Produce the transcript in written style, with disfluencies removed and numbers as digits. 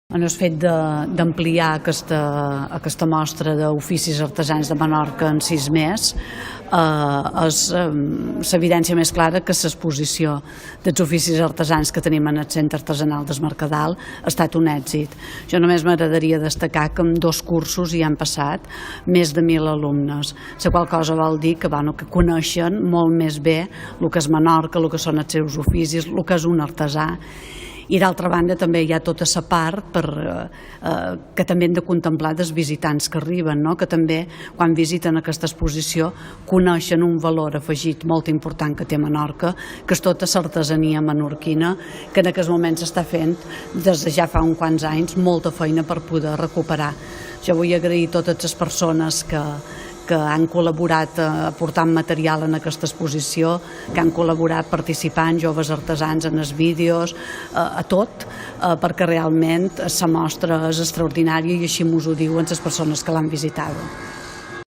El fet d'ampliar aquesta mostra d'oficis artesans de Menorca en 6 mesos és l'evidència més clara que l'exposició dels oficis artesans que tenim en el Centre Artesanal del Mercadal ha estat un èxit. Jo només m'agradaria destacar que en 2 cursos hi han passat més de 1.000 alumnes, la qual cosa vol dir que coneixen molt més bé el que és Menorca, el que són els seus oficis, el que és un artesà. I d'altra banda també hi ha tota la part que també hem de contemplar dels visitants que arriben, que també quan visiten aquesta exposició coneixen un valor afegit molt important que té Menorca, que és tota l'artesania menorquina, que en aquests moments s'està fent des de ja fa uns quants anys molta feina per poder recuperar. Jo vull agrair a totes les persones que han col·laborat aportant material en aquesta exposició, que han col·laborat participant, joves artesans en els vídeos, a tot, perquè realment la mostra és extraordinària i així m'ho diuen les persones que l'han visitada.